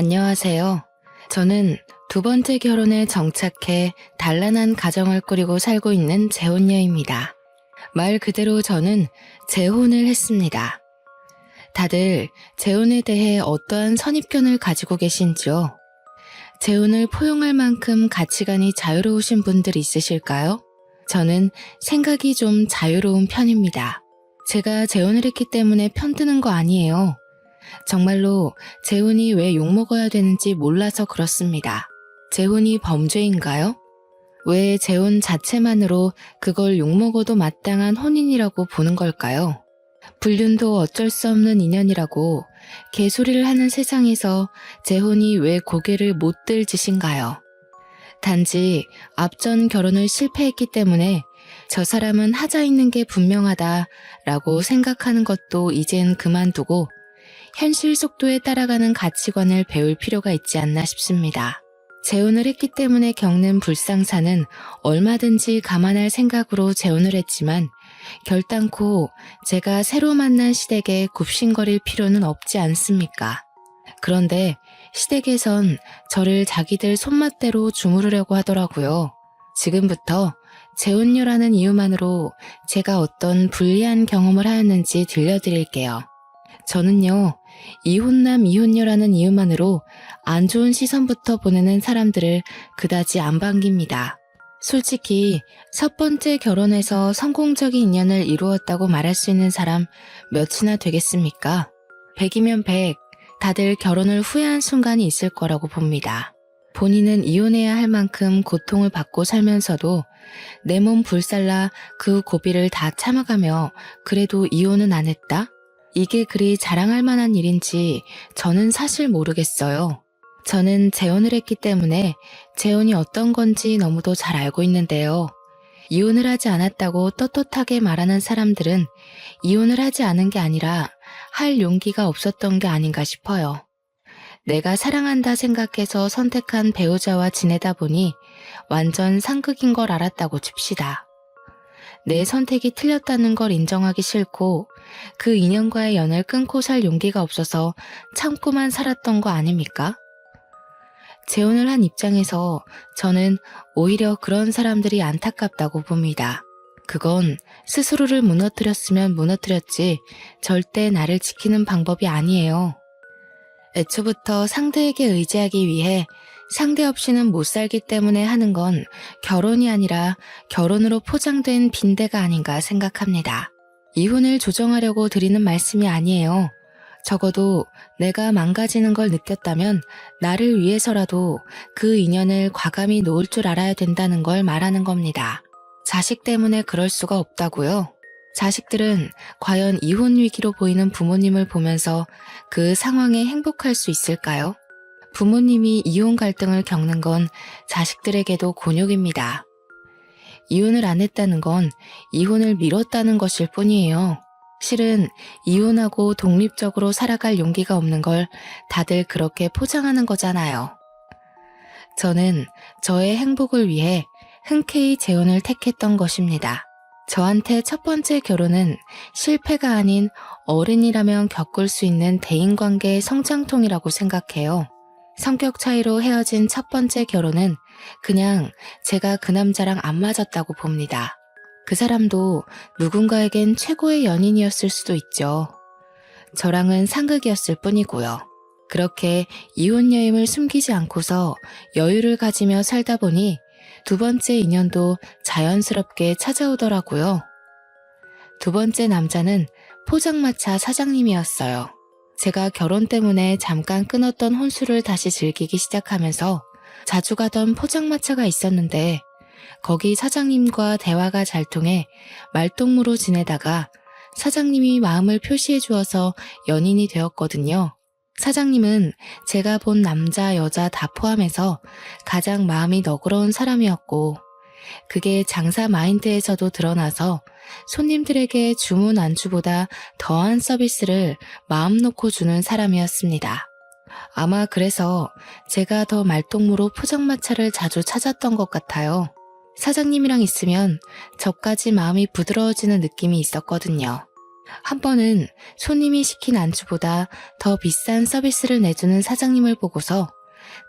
안녕하세요. 저는 두 번째 결혼에 정착해 단란한 가정을 꾸리고 살고 있는 재혼녀입니다. 말 그대로 저는 재혼을 했습니다. 다들 재혼에 대해 어떠한 선입견을 가지고 계신지요? 재혼을 포용할 만큼 가치관이 자유로우신 분들 있으실까요? 저는 생각이 좀 자유로운 편입니다. 제가 재혼을 했기 때문에 편드는 거 아니에요. 정말로 재혼이 왜 욕먹어야 되는지 몰라서 그렇습니다. 재혼이 범죄인가요? 왜 재혼 자체만으로 그걸 욕먹어도 마땅한 혼인이라고 보는 걸까요? 불륜도 어쩔 수 없는 인연이라고 개소리를 하는 세상에서 재혼이 왜 고개를 못 들 짓인가요? 단지 앞전 결혼을 실패했기 때문에 저 사람은 하자 있는 게 분명하다라고 생각하는 것도 이젠 그만두고 현실 속도에 따라가는 가치관을 배울 필요가 있지 않나 싶습니다. 재혼을 했기 때문에 겪는 불상사는 얼마든지 감안할 생각으로 재혼을 했지만 결단코 제가 새로 만난 시댁에 굽신거릴 필요는 없지 않습니까? 그런데 시댁에선 저를 자기들 손맛대로 주무르려고 하더라고요. 지금부터 재혼녀라는 이유만으로 제가 어떤 불리한 경험을 하였는지 들려드릴게요. 저는요, 이혼남 이혼녀라는 이유만으로 안 좋은 시선부터 보내는 사람들을 그다지 안 반깁니다. 솔직히 첫 번째 결혼에서 성공적인 인연을 이루었다고 말할 수 있는 사람 몇이나 되겠습니까? 100이면 100, 다들 결혼을 후회한 순간이 있을 거라고 봅니다. 본인은 이혼해야 할 만큼 고통을 받고 살면서도 내 몸 불살라 그 고비를 다 참아가며 그래도 이혼은 안 했다? 이게 그리 자랑할 만한 일인지 저는 사실 모르겠어요. 저는 재혼을 했기 때문에 재혼이 어떤 건지 너무도 잘 알고 있는데요. 이혼을 하지 않았다고 떳떳하게 말하는 사람들은 이혼을 하지 않은 게 아니라 할 용기가 없었던 게 아닌가 싶어요. 내가 사랑한다 생각해서 선택한 배우자와 지내다 보니 완전 상극인 걸 알았다고 칩시다. 내 선택이 틀렸다는 걸 인정하기 싫고 그 인연과의 연을 끊고 살 용기가 없어서 참고만 살았던 거 아닙니까? 재혼을 한 입장에서 저는 오히려 그런 사람들이 안타깝다고 봅니다. 그건 스스로를 무너뜨렸으면 무너뜨렸지 절대 나를 지키는 방법이 아니에요. 애초부터 상대에게 의지하기 위해 상대 없이는 못 살기 때문에 하는 건 결혼이 아니라 결혼으로 포장된 빈대가 아닌가 생각합니다. 이혼을 조정하려고 드리는 말씀이 아니에요. 적어도 내가 망가지는 걸 느꼈다면 나를 위해서라도 그 인연을 과감히 놓을 줄 알아야 된다는 걸 말하는 겁니다. 자식 때문에 그럴 수가 없다고요? 자식들은 과연 이혼 위기로 보이는 부모님을 보면서 그 상황에 행복할 수 있을까요? 부모님이 이혼 갈등을 겪는 건 자식들에게도 곤욕입니다. 이혼을 안 했다는 건 이혼을 미뤘다는 것일 뿐이에요. 실은 이혼하고 독립적으로 살아갈 용기가 없는 걸 다들 그렇게 포장하는 거잖아요. 저는 저의 행복을 위해 흔쾌히 재혼을 택했던 것입니다. 저한테 첫 번째 결혼은 실패가 아닌 어른이라면 겪을 수 있는 대인관계의 성장통이라고 생각해요. 성격 차이로 헤어진 첫 번째 결혼은 그냥 제가 그 남자랑 안 맞았다고 봅니다. 그 사람도 누군가에겐 최고의 연인이었을 수도 있죠. 저랑은 상극이었을 뿐이고요. 그렇게 이혼여임을 숨기지 않고서 여유를 가지며 살다 보니 두 번째 인연도 자연스럽게 찾아오더라고요. 두 번째 남자는 포장마차 사장님이었어요. 제가 결혼 때문에 잠깐 끊었던 혼수를 다시 즐기기 시작하면서 자주 가던 포장마차가 있었는데 거기 사장님과 대화가 잘 통해 말동무로 지내다가 사장님이 마음을 표시해 주어서 연인이 되었거든요. 사장님은 제가 본 남자, 여자 다 포함해서 가장 마음이 너그러운 사람이었고 그게 장사 마인드에서도 드러나서 손님들에게 주문 안주보다 더한 서비스를 마음 놓고 주는 사람이었습니다. 아마 그래서 제가 더 말동무로 포장마차를 자주 찾았던 것 같아요. 사장님이랑 있으면 저까지 마음이 부드러워지는 느낌이 있었거든요. 한 번은 손님이 시킨 안주보다 더 비싼 서비스를 내주는 사장님을 보고서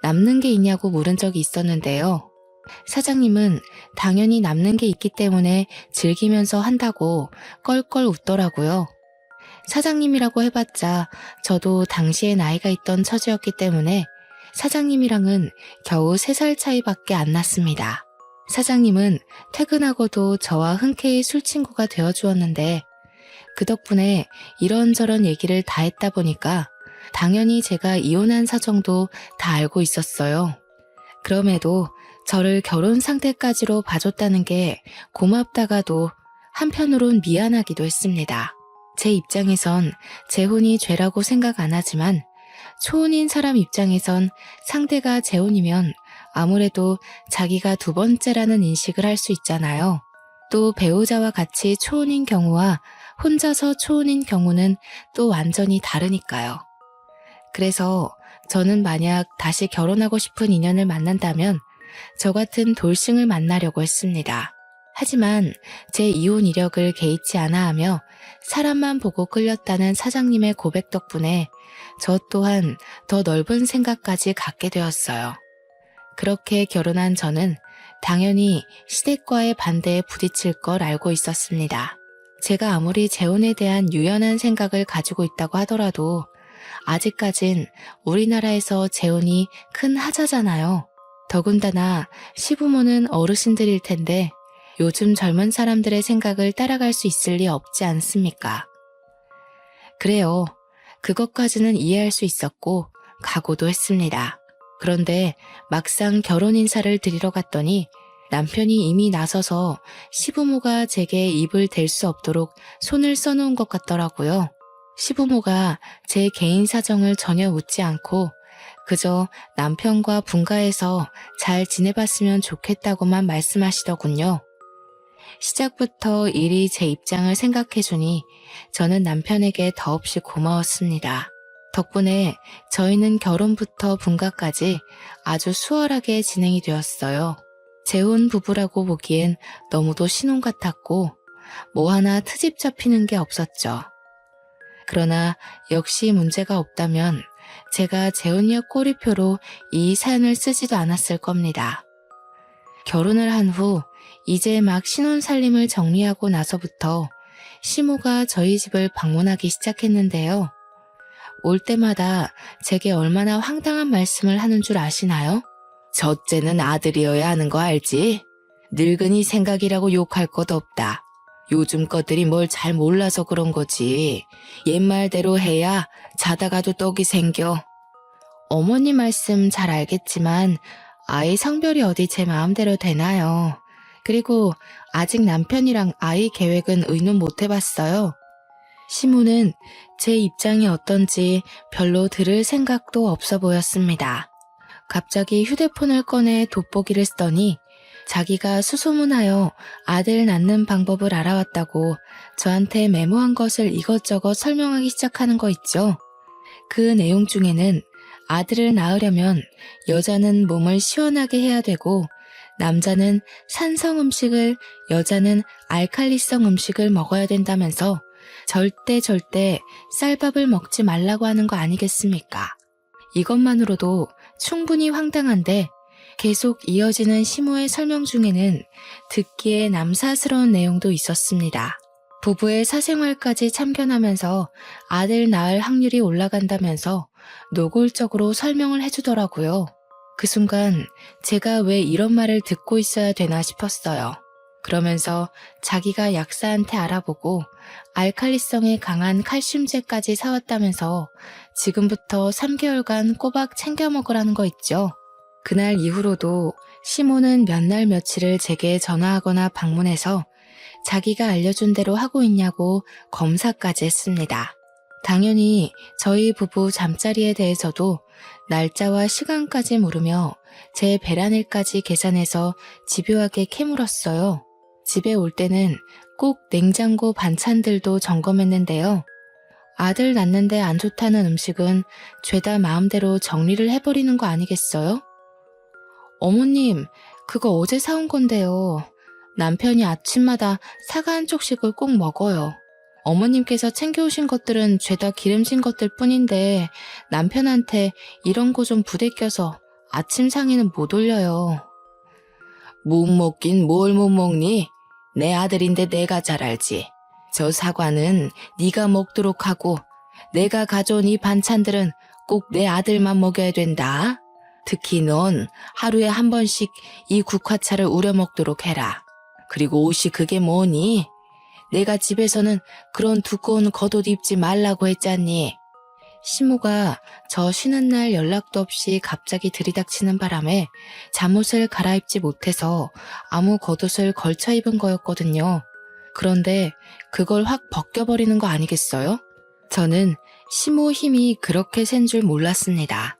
남는 게 있냐고 물은 적이 있었는데요. 사장님은 당연히 남는 게 있기 때문에 즐기면서 한다고 껄껄 웃더라고요. 사장님이라고 해봤자 저도 당시에 나이가 있던 처지였기 때문에 사장님이랑은 겨우 3살 차이밖에 안 났습니다. 사장님은 퇴근하고도 저와 흔쾌히 술친구가 되어주었는데 그 덕분에 이런저런 얘기를 다 했다 보니까 당연히 제가 이혼한 사정도 다 알고 있었어요. 그럼에도 저를 결혼 상태까지로 봐줬다는 게 고맙다가도 한편으론 미안하기도 했습니다. 제 입장에선 재혼이 죄라고 생각 안 하지만 초혼인 사람 입장에선 상대가 재혼이면 아무래도 자기가 두 번째라는 인식을 할 수 있잖아요. 또 배우자와 같이 초혼인 경우와 혼자서 초혼인 경우는 또 완전히 다르니까요. 그래서 저는 만약 다시 결혼하고 싶은 인연을 만난다면 저 같은 돌싱을 만나려고 했습니다. 하지만 제 이혼 이력을 개의치 않아 하며 사람만 보고 끌렸다는 사장님의 고백 덕분에 저 또한 더 넓은 생각까지 갖게 되었어요. 그렇게 결혼한 저는 당연히 시댁과의 반대에 부딪힐 걸 알고 있었습니다. 제가 아무리 재혼에 대한 유연한 생각을 가지고 있다고 하더라도 아직까진 우리나라에서 재혼이 큰 하자잖아요. 더군다나 시부모는 어르신들일 텐데 요즘 젊은 사람들의 생각을 따라갈 수 있을 리 없지 않습니까? 그래요. 그것까지는 이해할 수 있었고 각오도 했습니다. 그런데 막상 결혼 인사를 드리러 갔더니 남편이 이미 나서서 시부모가 제게 입을 댈 수 없도록 손을 써놓은 것 같더라고요. 시부모가 제 개인 사정을 전혀 묻지 않고 그저 남편과 분가해서 잘 지내봤으면 좋겠다고만 말씀하시더군요. 시작부터 일이 제 입장을 생각해주니 저는 남편에게 더없이 고마웠습니다. 덕분에 저희는 결혼부터 분가까지 아주 수월하게 진행이 되었어요. 재혼 부부라고 보기엔 너무도 신혼 같았고 뭐 하나 트집 잡히는 게 없었죠. 그러나 역시 문제가 없다면 제가 재혼녀 꼬리표로 이 사연을 쓰지도 않았을 겁니다. 결혼을 한 후 이제 막 신혼 살림을 정리하고 나서부터 시모가 저희 집을 방문하기 시작했는데요. 올 때마다 제게 얼마나 황당한 말씀을 하는 줄 아시나요? 첫째는 아들이어야 하는 거 알지? 늙은이 생각이라고 욕할 것 없다. 요즘 것들이 뭘 잘 몰라서 그런 거지. 옛말대로 해야 자다가도 떡이 생겨. 어머니 말씀 잘 알겠지만 아이 성별이 어디 제 마음대로 되나요? 그리고 아직 남편이랑 아이 계획은 의논 못 해봤어요. 시모는 제 입장이 어떤지 별로 들을 생각도 없어 보였습니다. 갑자기 휴대폰을 꺼내 돋보기를 쓰더니 자기가 수소문하여 아들 낳는 방법을 알아왔다고 저한테 메모한 것을 이것저것 설명하기 시작하는 거 있죠. 그 내용 중에는 아들을 낳으려면 여자는 몸을 시원하게 해야 되고 남자는 산성 음식을, 여자는 알칼리성 음식을 먹어야 된다면서 절대 쌀밥을 먹지 말라고 하는 거 아니겠습니까? 이것만으로도 충분히 황당한데 계속 이어지는 시모의 설명 중에는 듣기에 남사스러운 내용도 있었습니다. 부부의 사생활까지 참견하면서 아들 낳을 확률이 올라간다면서 노골적으로 설명을 해주더라고요. 그 순간 제가 왜 이런 말을 듣고 있어야 되나 싶었어요. 그러면서 자기가 약사한테 알아보고 알칼리성에 강한 칼슘제까지 사왔다면서 지금부터 3개월간 꼬박 챙겨 먹으라는 거 있죠. 그날 이후로도 시모는 몇 날 며칠을 제게 전화하거나 방문해서 자기가 알려준 대로 하고 있냐고 검사까지 했습니다. 당연히 저희 부부 잠자리에 대해서도 날짜와 시간까지 물으며 제 배란일까지 계산해서 집요하게 캐물었어요. 집에 올 때는 꼭 냉장고 반찬들도 점검했는데요. 아들 낳는데 안 좋다는 음식은 죄다 마음대로 정리를 해버리는 거 아니겠어요? 어머님, 그거 어제 사온 건데요. 남편이 아침마다 사과 한 쪽씩을 꼭 먹어요. 어머님께서 챙겨오신 것들은 죄다 기름진 것들 뿐인데 남편한테 이런 거 좀 부대껴서 아침 상의는 못 올려요. 못 먹긴 뭘 못 먹니? 내 아들인데 내가 잘 알지. 저 사과는 네가 먹도록 하고 내가 가져온 이 반찬들은 꼭 내 아들만 먹여야 된다. 특히 넌 하루에 한 번씩 이 국화차를 우려 먹도록 해라. 그리고 옷이 그게 뭐니? 내가 집에서는 그런 두꺼운 겉옷 입지 말라고 했잖니. 시모가 저 쉬는 날 연락도 없이 갑자기 들이닥치는 바람에 잠옷을 갈아입지 못해서 아무 겉옷을 걸쳐 입은 거였거든요. 그런데 그걸 확 벗겨버리는 거 아니겠어요? 저는 시모 힘이 그렇게 센 줄 몰랐습니다.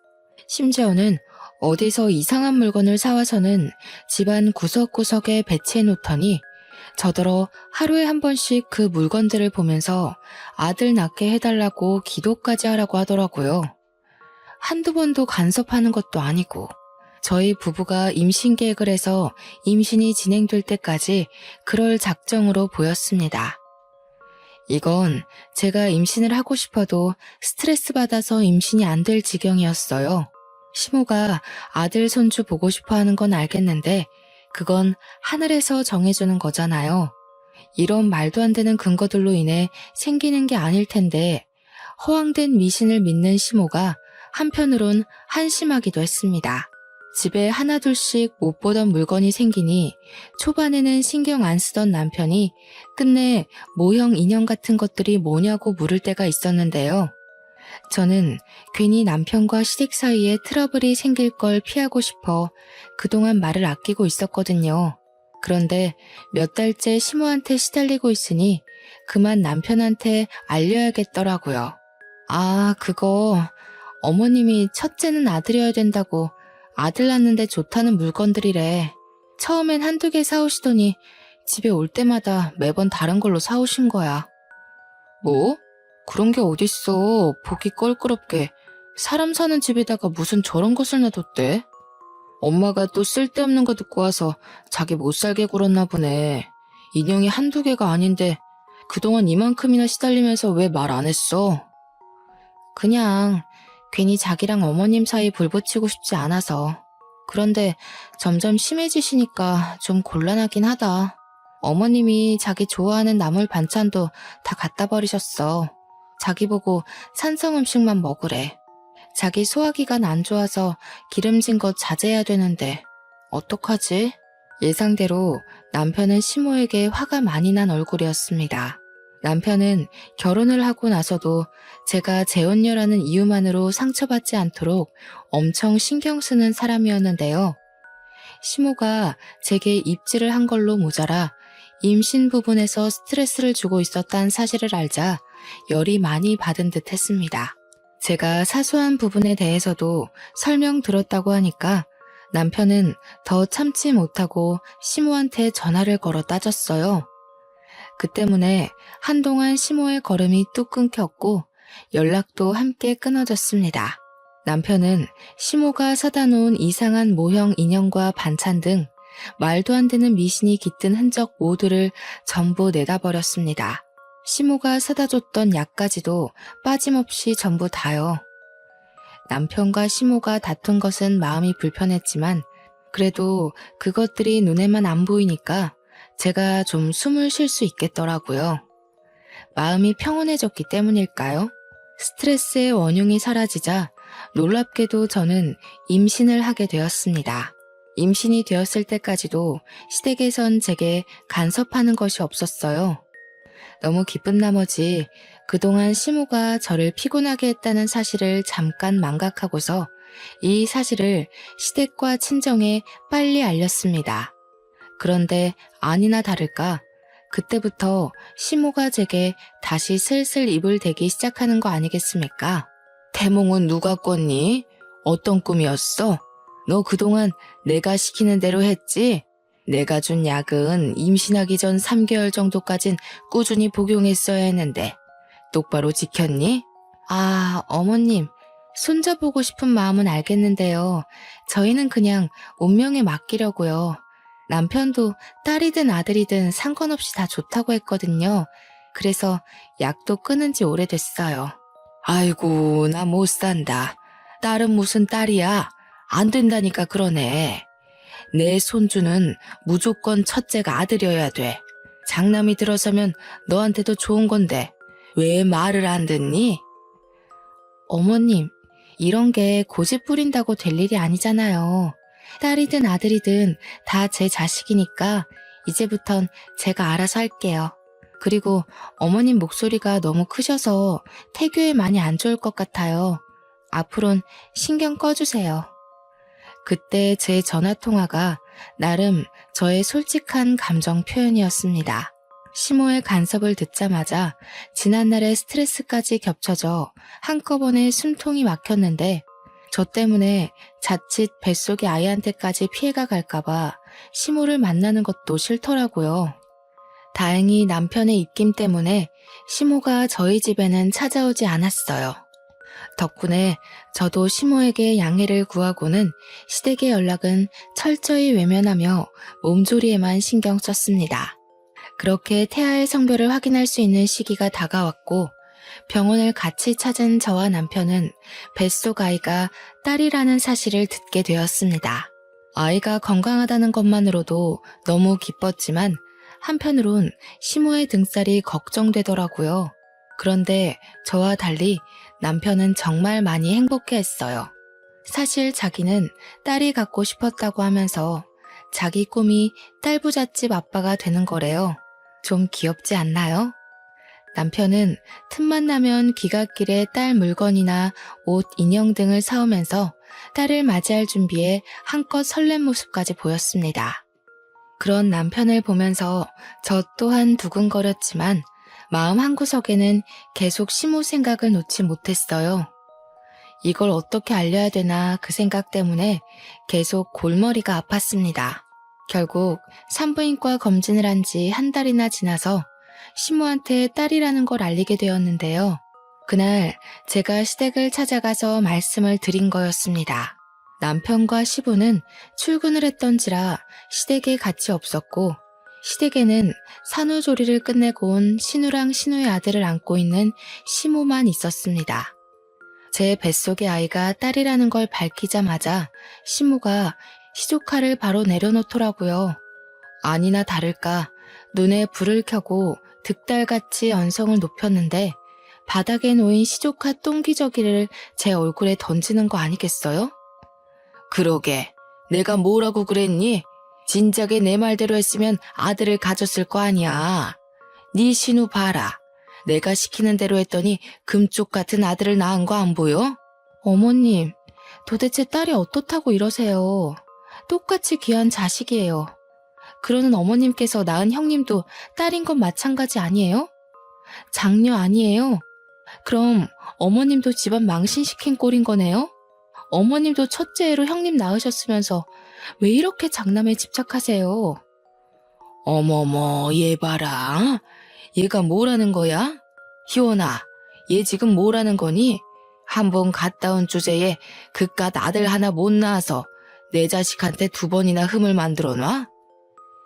심지어는 어디서 이상한 물건을 사와서는 집안 구석구석에 배치해 놓더니 저더러 하루에 한 번씩 그 물건들을 보면서 아들 낳게 해달라고 기도까지 하라고 하더라고요. 한두 번도 간섭하는 것도 아니고 저희 부부가 임신 계획을 해서 임신이 진행될 때까지 그럴 작정으로 보였습니다. 이건 제가 임신을 하고 싶어도 스트레스 받아서 임신이 안 될 지경이었어요. 시모가 아들 손주 보고 싶어 하는 건 알겠는데 그건 하늘에서 정해주는 거잖아요. 이런 말도 안 되는 근거들로 인해 생기는 게 아닐 텐데 허황된 미신을 믿는 시모가 한편으론 한심하기도 했습니다. 집에 하나둘씩 못 보던 물건이 생기니 초반에는 신경 안 쓰던 남편이 끝내 모형 인형 같은 것들이 뭐냐고 물을 때가 있었는데요. 저는 괜히 남편과 시댁 사이에 트러블이 생길 걸 피하고 싶어 그동안 말을 아끼고 있었거든요. 그런데 몇 달째 시모한테 시달리고 있으니 그만 남편한테 알려야겠더라고요. 아, 그거 어머님이 첫째는 아들이어야 된다고 아들 낳는데 좋다는 물건들이래. 처음엔 한두 개 사오시더니 집에 올 때마다 매번 다른 걸로 사오신 거야. 뭐? 그런 게 어딨어. 보기 껄끄럽게. 사람 사는 집에다가 무슨 저런 것을 놔뒀대? 엄마가 또 쓸데없는 거 듣고 와서 자기 못 살게 굴었나 보네. 인형이 한두 개가 아닌데 그동안 이만큼이나 시달리면서 왜 말 안 했어? 그냥 괜히 자기랑 어머님 사이 불 붙이고 싶지 않아서. 그런데 점점 심해지시니까 좀 곤란하긴 하다. 어머님이 자기 좋아하는 나물 반찬도 다 갖다 버리셨어. 자기 보고 산성 음식만 먹으래. 자기 소화기관 안 좋아서 기름진 것 자제해야 되는데 어떡하지? 예상대로 남편은 시모에게 화가 많이 난 얼굴이었습니다. 남편은 결혼을 하고 나서도 제가 재혼녀라는 이유만으로 상처받지 않도록 엄청 신경 쓰는 사람이었는데요. 시모가 제게 입질을 한 걸로 모자라 임신 부분에서 스트레스를 주고 있었다는 사실을 알자 열이 많이 받은 듯 했습니다. 제가 사소한 부분에 대해서도 설명 들었다고 하니까 남편은 더 참지 못하고 시모한테 전화를 걸어 따졌어요. 그 때문에 한동안 시모의 걸음이 뚝 끊겼고 연락도 함께 끊어졌습니다. 남편은 시모가 사다 놓은 이상한 모형 인형과 반찬 등 말도 안 되는 미신이 깃든 흔적 모두를 전부 내다버렸습니다. 시모가 사다 줬던 약까지도 빠짐없이 전부 다요. 남편과 시모가 다툰 것은 마음이 불편했지만 그래도 그것들이 눈에만 안 보이니까 제가 좀 숨을 쉴 수 있겠더라고요. 마음이 평온해졌기 때문일까요? 스트레스의 원흉이 사라지자 놀랍게도 저는 임신을 하게 되었습니다. 임신이 되었을 때까지도 시댁에선 제게 간섭하는 것이 없었어요. 너무 기쁜 나머지 그동안 시모가 저를 피곤하게 했다는 사실을 잠깐 망각하고서 이 사실을 시댁과 친정에 빨리 알렸습니다. 그런데 아니나 다를까 그때부터 시모가 제게 다시 슬슬 입을 대기 시작하는 거 아니겠습니까? 태몽은 누가 꿨니? 어떤 꿈이었어? 너 그동안 내가 시키는 대로 했지? 내가 준 약은 임신하기 전 3개월 정도까진 꾸준히 복용했어야 했는데 똑바로 지켰니? 아, 어머님, 손자 보고 싶은 마음은 알겠는데요. 저희는 그냥 운명에 맡기려고요. 남편도 딸이든 아들이든 상관없이 다 좋다고 했거든요. 그래서 약도 끊은 지 오래됐어요. 아이고, 나 못 산다. 딸은 무슨 딸이야? 안 된다니까 그러네. 내 손주는 무조건 첫째가 아들이어야 돼. 장남이 들어서면 너한테도 좋은 건데 왜 말을 안 듣니? 어머님, 이런 게 고집 부린다고 될 일이 아니잖아요. 딸이든 아들이든 다 제 자식이니까 이제부턴 제가 알아서 할게요. 그리고 어머님 목소리가 너무 크셔서 태교에 많이 안 좋을 것 같아요. 앞으론 신경 꺼주세요. 그때 제 전화통화가 나름 저의 솔직한 감정 표현이었습니다. 시모의 간섭을 듣자마자 지난날의 스트레스까지 겹쳐져 한꺼번에 숨통이 막혔는데 저 때문에 자칫 뱃속의 아이한테까지 피해가 갈까봐 시모를 만나는 것도 싫더라고요. 다행히 남편의 입김 때문에 시모가 저희 집에는 찾아오지 않았어요. 덕분에 저도 시모에게 양해를 구하고는 시댁의 연락은 철저히 외면하며 몸조리에만 신경 썼습니다. 그렇게 태아의 성별을 확인할 수 있는 시기가 다가왔고 병원을 같이 찾은 저와 남편은 뱃속 아이가 딸이라는 사실을 듣게 되었습니다. 아이가 건강하다는 것만으로도 너무 기뻤지만 한편으론 시모의 등살이 걱정되더라고요. 그런데 저와 달리 남편은 정말 많이 행복해했어요. 사실 자기는 딸이 갖고 싶었다고 하면서 자기 꿈이 딸부잣집 아빠가 되는 거래요. 좀 귀엽지 않나요? 남편은 틈만 나면 귀갓길에 딸 물건이나 옷, 인형 등을 사오면서 딸을 맞이할 준비에 한껏 설렘 모습까지 보였습니다. 그런 남편을 보면서 저 또한 두근거렸지만 마음 한구석에는 계속 시모 생각을 놓지 못했어요. 이걸 어떻게 알려야 되나 그 생각 때문에 계속 골머리가 아팠습니다. 결국 산부인과 검진을 한 지 한 달이나 지나서 시모한테 딸이라는 걸 알리게 되었는데요. 그날 제가 시댁을 찾아가서 말씀을 드린 거였습니다. 남편과 시부는 출근을 했던지라 시댁에 같이 없었고 시댁에는 산후조리를 끝내고 온 신우랑 신우의 아들을 안고 있는 시모만 있었습니다. 제 뱃속의 아이가 딸이라는 걸 밝히자마자 시모가 시조카를 바로 내려놓더라고요. 아니나 다를까 눈에 불을 켜고 득달같이 언성을 높였는데 바닥에 놓인 시조카 똥기저귀를 제 얼굴에 던지는 거 아니겠어요? 그러게, 내가 뭐라고 그랬니? 진작에 내 말대로 했으면 아들을 가졌을 거 아니야. 네 신우 봐라. 내가 시키는 대로 했더니 금쪽 같은 아들을 낳은 거 안 보여? 어머님, 도대체 딸이 어떻다고 이러세요? 똑같이 귀한 자식이에요. 그러는 어머님께서 낳은 형님도 딸인 건 마찬가지 아니에요? 장녀 아니에요? 그럼 어머님도 집안 망신시킨 꼴인 거네요? 어머님도 첫째로 형님 낳으셨으면서 왜 이렇게 장남에 집착하세요? 어머머, 얘 봐라. 얘가 뭐라는 거야? 희원아, 얘 지금 뭐라는 거니? 한번 갔다 온 주제에 그깟 아들 하나 못 낳아서 내 자식한테 2번이나 흠을 만들어 놔?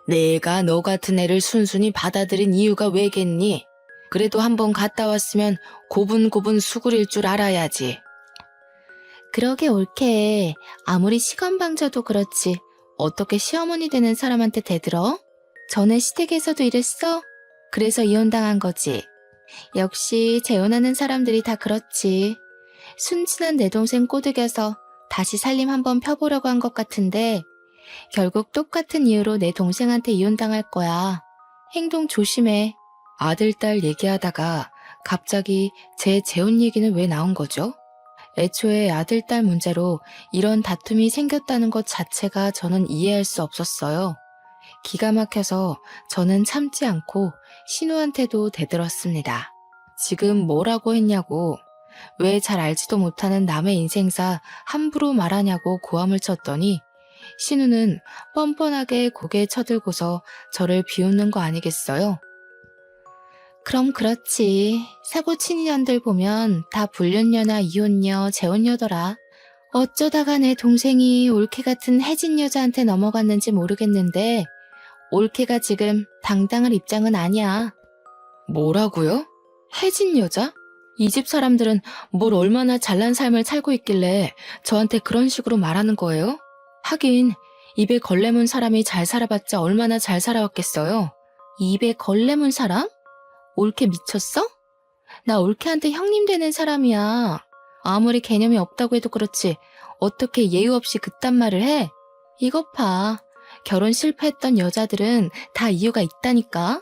내가 너 같은 애를 순순히 받아들인 이유가 왜겠니? 그래도 한번 갔다 왔으면 고분고분 수그릴 줄 알아야지. 그러게 옳게. 아무리 시건방져도 그렇지 어떻게 시어머니 되는 사람한테 대들어? 전에 시댁에서도 이랬어? 그래서 이혼당한 거지. 역시 재혼하는 사람들이 다 그렇지. 순진한 내 동생 꼬드겨서 다시 살림 한번 펴보려고 한 것 같은데 결국 똑같은 이유로 내 동생한테 이혼당할 거야. 행동 조심해. 아들, 딸 얘기하다가 갑자기 제 재혼 얘기는 왜 나온 거죠? 애초에 아들, 딸 문제로 이런 다툼이 생겼다는 것 자체가 저는 이해할 수 없었어요. 기가 막혀서 저는 참지 않고 신우한테도 대들었습니다. 지금 뭐라고 했냐고, 왜 잘 알지도 못하는 남의 인생사 함부로 말하냐고 고함을 쳤더니 신우는 뻔뻔하게 고개 쳐들고서 저를 비웃는 거 아니겠어요? 그럼 그렇지. 사고 친 인연들 보면 다 불륜녀나 이혼녀, 재혼녀더라. 어쩌다가 내 동생이 올케 같은 해진 여자한테 넘어갔는지 모르겠는데 올케가 지금 당당할 입장은 아니야. 뭐라고요? 해진 여자? 이 집 사람들은 뭘 얼마나 잘난 삶을 살고 있길래 저한테 그런 식으로 말하는 거예요? 하긴 입에 걸레 문 사람이 잘 살아봤자 얼마나 잘 살아왔겠어요. 입에 걸레 문 사람? 올케 미쳤어? 나 올케한테 형님 되는 사람이야. 아무리 개념이 없다고 해도 그렇지 어떻게 예의 없이 그딴 말을 해? 이것 봐. 결혼 실패했던 여자들은 다 이유가 있다니까.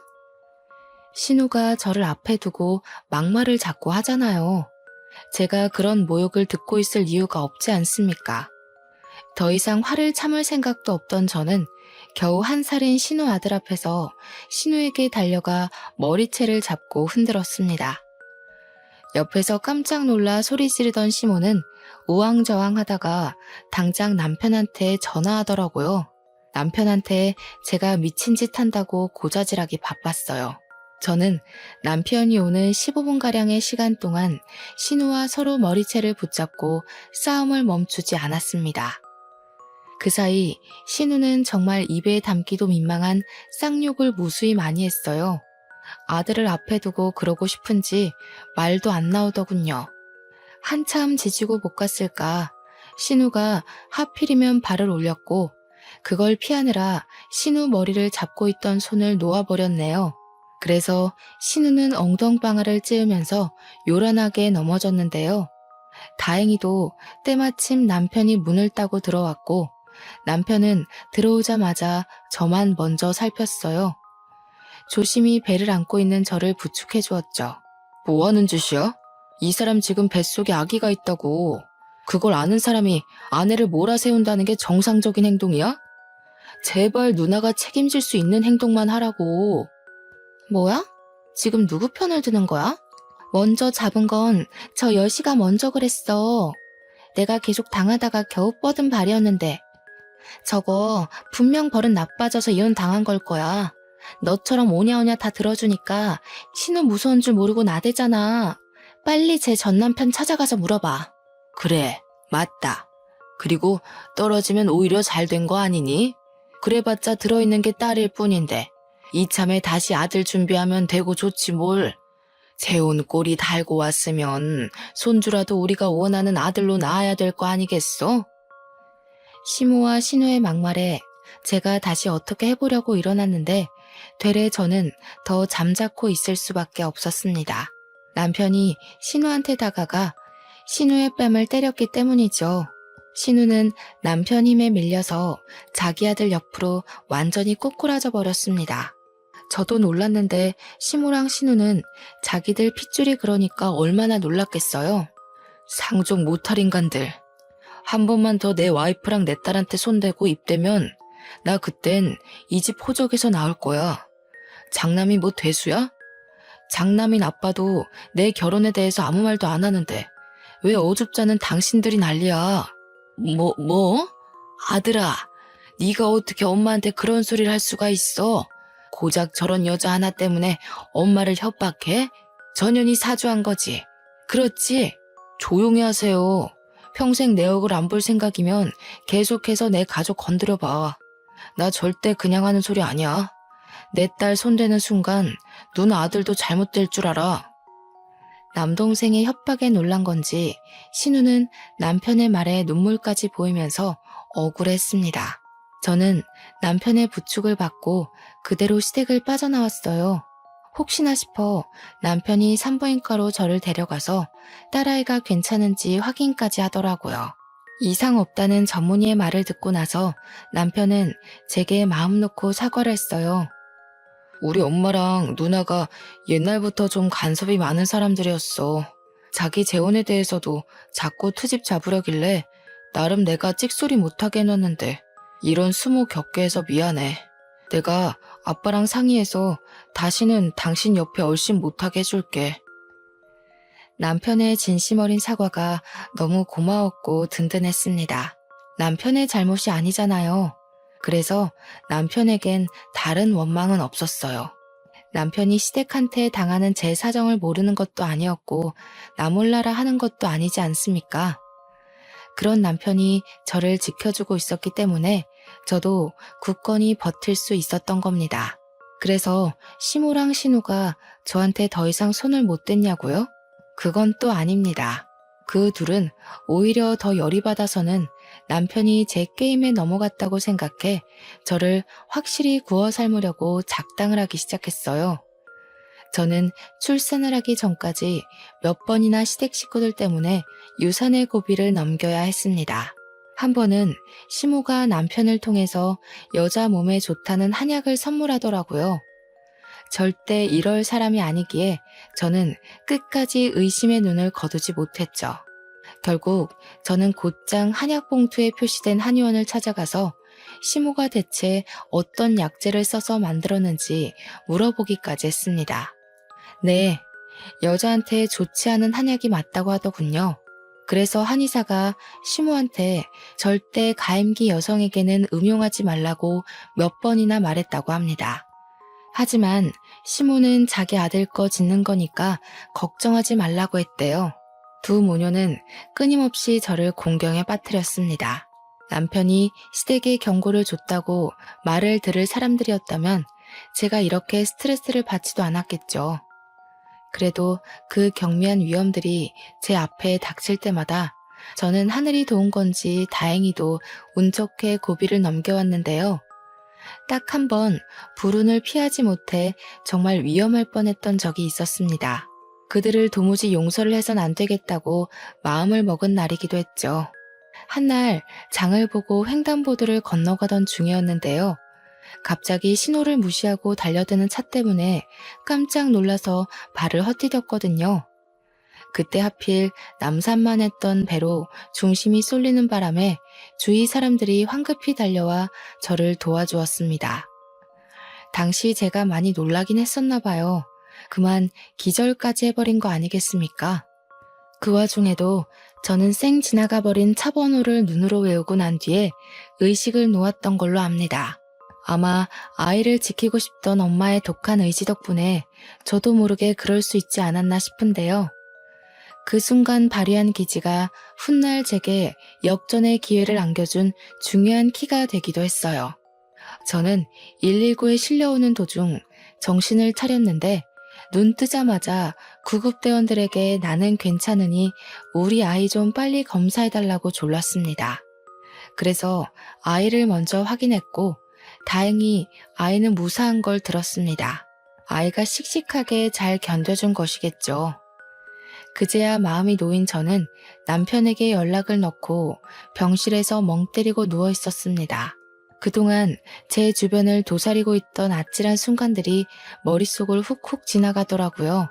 신우가 저를 앞에 두고 막말을 자꾸 하잖아요. 제가 그런 모욕을 듣고 있을 이유가 없지 않습니까? 더 이상 화를 참을 생각도 없던 저는 겨우 1살인 신우 아들 앞에서 신우에게 달려가 머리채를 잡고 흔들었습니다. 옆에서 깜짝 놀라 소리 지르던 시모는 우왕좌왕 하다가 당장 남편한테 전화하더라고요. 남편한테 제가 미친 짓 한다고 고자질하기 바빴어요. 저는 남편이 오는 15분가량의 시간 동안 신우와 서로 머리채를 붙잡고 싸움을 멈추지 않았습니다. 그 사이 신우는 정말 입에 담기도 민망한 쌍욕을 무수히 많이 했어요. 아들을 앞에 두고 그러고 싶은지 말도 안 나오더군요. 한참 지지고 못 갔을까 신우가 하필이면 발을 올렸고 그걸 피하느라 신우 머리를 잡고 있던 손을 놓아버렸네요. 그래서 신우는 엉덩방아를 찌으면서 요란하게 넘어졌는데요. 다행히도 때마침 남편이 문을 따고 들어왔고 남편은 들어오자마자 저만 먼저 살폈어요. 조심히 배를 안고 있는 저를 부축해 주었죠. 뭐 하는 짓이야? 이 사람 지금 뱃속에 아기가 있다고. 그걸 아는 사람이 아내를 몰아세운다는 게 정상적인 행동이야? 제발 누나가 책임질 수 있는 행동만 하라고. 뭐야? 지금 누구 편을 드는 거야? 먼저 잡은 건 저 여시가 먼저 그랬어. 내가 계속 당하다가 겨우 뻗은 발이었는데. 저거 분명 버릇 나빠져서 이혼 당한 걸 거야. 너처럼 오냐오냐 다 들어주니까 신우 무서운 줄 모르고 나대잖아. 빨리 제 전남편 찾아가서 물어봐. 그래, 맞다. 그리고 떨어지면 오히려 잘 된 거 아니니? 그래봤자 들어있는 게 딸일 뿐인데 이참에 다시 아들 준비하면 되고 좋지 뭘. 재혼 꼴이 달고 왔으면 손주라도 우리가 원하는 아들로 낳아야 될 거 아니겠어? 시모와 신우의 막말에 제가 다시 어떻게 해보려고 일어났는데 되레 저는 더 잠자코 있을 수밖에 없었습니다. 남편이 신우한테 다가가 신우의 뺨을 때렸기 때문이죠. 신우는 남편 힘에 밀려서 자기 아들 옆으로 완전히 꼬꾸라져 버렸습니다. 저도 놀랐는데 시모랑 신우는 자기들 핏줄이 그러니까 얼마나 놀랐겠어요. 상종 못할 인간들. 한 번만 더 내 와이프랑 내 딸한테 손대고 입대면 나 그땐 이 집 호적에서 나올 거야. 장남이 뭐 대수야? 장남인 아빠도 내 결혼에 대해서 아무 말도 안 하는데 왜 어줍잖은 당신들이 난리야. 뭐? 아들아, 네가 어떻게 엄마한테 그런 소리를 할 수가 있어? 고작 저런 여자 하나 때문에 엄마를 협박해? 전현이 사주한 거지. 그렇지? 조용히 하세요. 평생 내 얼굴 안 볼 생각이면 계속해서 내 가족 건드려봐. 나 절대 그냥 하는 소리 아니야. 내 딸 손대는 순간 누나 아들도 잘못될 줄 알아. 남동생의 협박에 놀란 건지 신우는 남편의 말에 눈물까지 보이면서 억울했습니다. 저는 남편의 부축을 받고 그대로 시댁을 빠져나왔어요. 혹시나 싶어 남편이 산부인과로 저를 데려가서 딸아이가 괜찮은지 확인까지 하더라고요. 이상 없다는 전문의의 말을 듣고 나서 남편은 제게 마음 놓고 사과를 했어요. 우리 엄마랑 누나가 옛날부터 좀 간섭이 많은 사람들이었어. 자기 재혼에 대해서도 자꾸 트집 잡으려길래 나름 내가 찍소리 못하게 해놨는데 이런 수모 겪게 해서 미안해. 내가 아빠랑 상의해서 다시는 당신 옆에 얼씬 못하게 해줄게. 남편의 진심 어린 사과가 너무 고마웠고 든든했습니다. 남편의 잘못이 아니잖아요. 그래서 남편에겐 다른 원망은 없었어요. 남편이 시댁한테 당하는 제 사정을 모르는 것도 아니었고 나 몰라라 하는 것도 아니지 않습니까? 그런 남편이 저를 지켜주고 있었기 때문에 저도 굳건히 버틸 수 있었던 겁니다. 그래서 시모랑 신우가 저한테 더 이상 손을 못 댔냐고요? 그건 또 아닙니다. 그 둘은 오히려 더 열이 받아서는 남편이 제 게임에 넘어갔다고 생각해 저를 확실히 구워 삶으려고 작당을 하기 시작했어요. 저는 출산을 하기 전까지 몇 번이나 시댁 식구들 때문에 유산의 고비를 넘겨야 했습니다. 한 번은 시모가 남편을 통해서 여자 몸에 좋다는 한약을 선물하더라고요. 절대 이럴 사람이 아니기에 저는 끝까지 의심의 눈을 거두지 못했죠. 결국 저는 곧장 한약 봉투에 표시된 한의원을 찾아가서 시모가 대체 어떤 약재를 써서 만들었는지 물어보기까지 했습니다. 네, 여자한테 좋지 않은 한약이 맞다고 하더군요. 그래서 한의사가 시모한테 절대 가임기 여성에게는 음용하지 말라고 몇 번이나 말했다고 합니다. 하지만 시모는 자기 아들 거 짓는 거니까 걱정하지 말라고 했대요. 두 모녀는 끊임없이 저를 공경에 빠뜨렸습니다. 남편이 시댁에 경고를 줬다고 말을 들을 사람들이었다면 제가 이렇게 스트레스를 받지도 않았겠죠. 그래도 그 경미한 위험들이 제 앞에 닥칠 때마다 저는 하늘이 도운 건지 다행히도 운 좋게 고비를 넘겨왔는데요. 딱 한 번 불운을 피하지 못해 정말 위험할 뻔했던 적이 있었습니다. 그들을 도무지 용서를 해선 안 되겠다고 마음을 먹은 날이기도 했죠. 한날 장을 보고 횡단보도를 건너가던 중이었는데요. 갑자기 신호를 무시하고 달려드는 차 때문에 깜짝 놀라서 발을 헛디뎠거든요. 그때 하필 남산만 했던 배로 중심이 쏠리는 바람에 주위 사람들이 황급히 달려와 저를 도와주었습니다. 당시 제가 많이 놀라긴 했었나 봐요. 그만 기절까지 해버린 거 아니겠습니까? 그 와중에도 저는 쌩 지나가 버린 차 번호를 눈으로 외우고 난 뒤에 의식을 놓았던 걸로 압니다. 아마 아이를 지키고 싶던 엄마의 독한 의지 덕분에 저도 모르게 그럴 수 있지 않았나 싶은데요. 그 순간 발휘한 기지가 훗날 제게 역전의 기회를 안겨준 중요한 키가 되기도 했어요. 저는 119에 실려오는 도중 정신을 차렸는데 눈 뜨자마자 구급대원들에게 나는 괜찮으니 우리 아이 좀 빨리 검사해달라고 졸랐습니다. 그래서 아이를 먼저 확인했고 다행히 아이는 무사한 걸 들었습니다. 아이가 씩씩하게 잘 견뎌준 것이겠죠. 그제야 마음이 놓인 저는 남편에게 연락을 넣고 병실에서 멍 때리고 누워 있었습니다. 그동안 제 주변을 도사리고 있던 아찔한 순간들이 머릿속을 훅훅 지나가더라고요.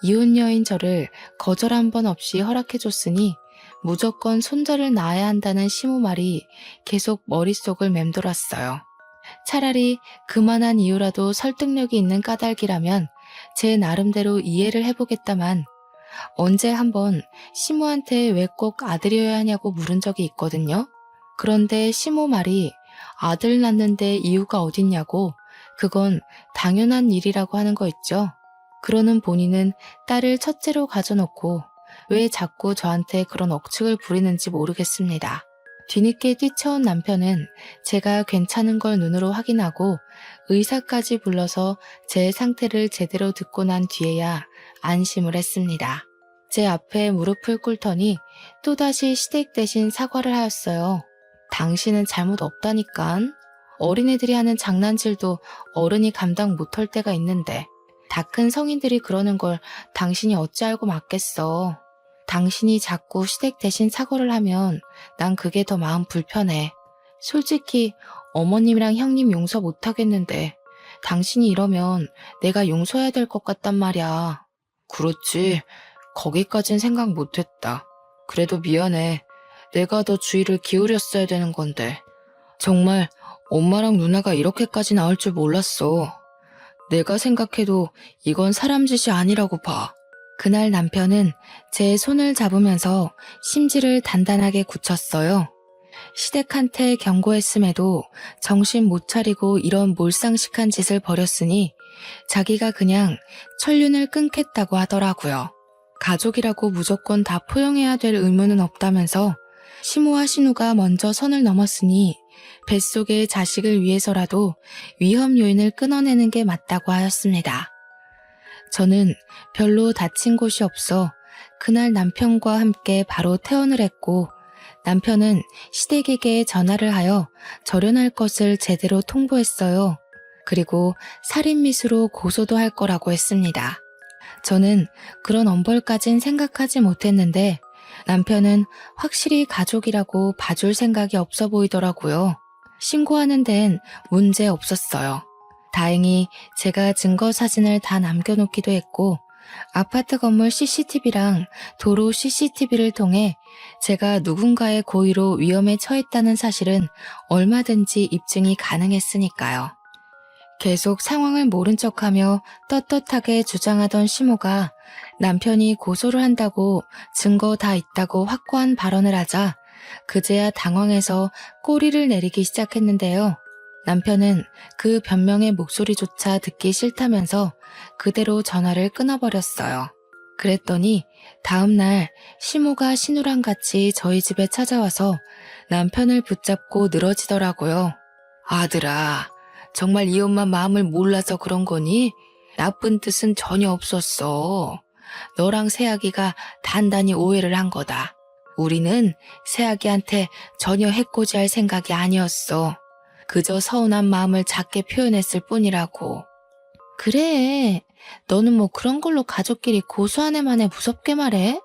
이혼 여인 저를 거절 한 번 없이 허락해줬으니 무조건 손자를 낳아야 한다는 시모 말이 계속 머릿속을 맴돌았어요. 차라리 그만한 이유라도 설득력이 있는 까닭이라면 제 나름대로 이해를 해보겠다만 언제 한번 시모한테 왜 꼭 아들이어야 하냐고 물은 적이 있거든요. 그런데 시모 말이 아들 낳는데 이유가 어딨냐고 그건 당연한 일이라고 하는 거 있죠. 그러는 본인은 딸을 첫째로 가져놓고 왜 자꾸 저한테 그런 억측을 부리는지 모르겠습니다. 뒤늦게 뛰쳐온 남편은 제가 괜찮은 걸 눈으로 확인하고 의사까지 불러서 제 상태를 제대로 듣고 난 뒤에야 안심을 했습니다. 제 앞에 무릎을 꿇더니 또다시 시댁 대신 사과를 하였어요. 당신은 잘못 없다니깐. 어린애들이 하는 장난질도 어른이 감당 못할 때가 있는데 다 큰 성인들이 그러는 걸 당신이 어찌 알고 맞겠어. 당신이 자꾸 시댁 대신 사과를 하면 난 그게 더 마음 불편해. 솔직히 어머님이랑 형님 용서 못하겠는데 당신이 이러면 내가 용서해야 될 것 같단 말이야. 그렇지. 거기까진 생각 못했다. 그래도 미안해. 내가 더 주의를 기울였어야 되는 건데. 정말 엄마랑 누나가 이렇게까지 나올 줄 몰랐어. 내가 생각해도 이건 사람 짓이 아니라고 봐. 그날 남편은 제 손을 잡으면서 심지를 단단하게 굳혔어요. 시댁한테 경고했음에도 정신 못 차리고 이런 몰상식한 짓을 벌였으니 자기가 그냥 천륜을 끊겠다고 하더라고요. 가족이라고 무조건 다 포용해야 될 의무는 없다면서 시모와 신우가 먼저 선을 넘었으니 뱃속의 자식을 위해서라도 위험 요인을 끊어내는 게 맞다고 하였습니다. 저는 별로 다친 곳이 없어 그날 남편과 함께 바로 퇴원을 했고, 남편은 시댁에게 전화를 하여 절연할 것을 제대로 통보했어요. 그리고 살인미수로 고소도 할 거라고 했습니다. 저는 그런 엄벌까진 생각하지 못했는데 남편은 확실히 가족이라고 봐줄 생각이 없어 보이더라고요. 신고하는 데엔 문제 없었어요. 다행히 제가 증거 사진을 다 남겨놓기도 했고, 아파트 건물 CCTV랑 도로 CCTV를 통해 제가 누군가의 고의로 위험에 처했다는 사실은 얼마든지 입증이 가능했으니까요. 계속 상황을 모른 척하며 떳떳하게 주장하던 시모가 남편이 고소를 한다고 증거 다 있다고 확고한 발언을 하자 그제야 당황해서 꼬리를 내리기 시작했는데요. 남편은 그 변명의 목소리조차 듣기 싫다면서 그대로 전화를 끊어버렸어요. 그랬더니 다음날 시모가 신우랑 같이 저희 집에 찾아와서 남편을 붙잡고 늘어지더라고요. 아들아, 정말 이 엄마 마음을 몰라서 그런 거니? 나쁜 뜻은 전혀 없었어. 너랑 새아기가 단단히 오해를 한 거다. 우리는 새아기한테 전혀 해코지할 생각이 아니었어. 그저 서운한 마음을 작게 표현했을 뿐이라고. 그래, 너는 뭐 그런 걸로 가족끼리 고소한 애만에 무섭게 말해?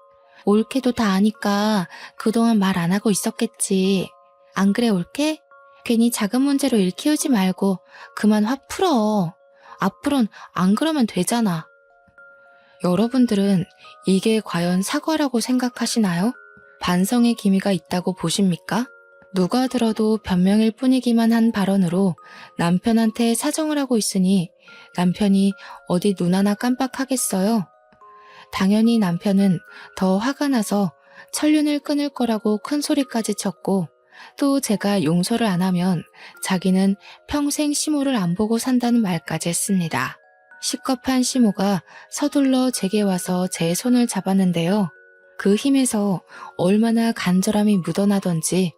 올케도 다 아니까 그동안 말 안 하고 있었겠지. 안 그래, 올케? 괜히 작은 문제로 일 키우지 말고 그만 화 풀어. 앞으론 안 그러면 되잖아. 여러분들은 이게 과연 사과라고 생각하시나요? 반성의 기미가 있다고 보십니까? 누가 들어도 변명일 뿐이기만 한 발언으로 남편한테 사정을 하고 있으니 남편이 어디 눈 하나 깜빡하겠어요? 당연히 남편은 더 화가 나서 천륜을 끊을 거라고 큰 소리까지 쳤고, 또 제가 용서를 안 하면 자기는 평생 시모를 안 보고 산다는 말까지 했습니다. 시겁한 시모가 서둘러 제게 와서 제 손을 잡았는데요. 그 힘에서 얼마나 간절함이 묻어나던지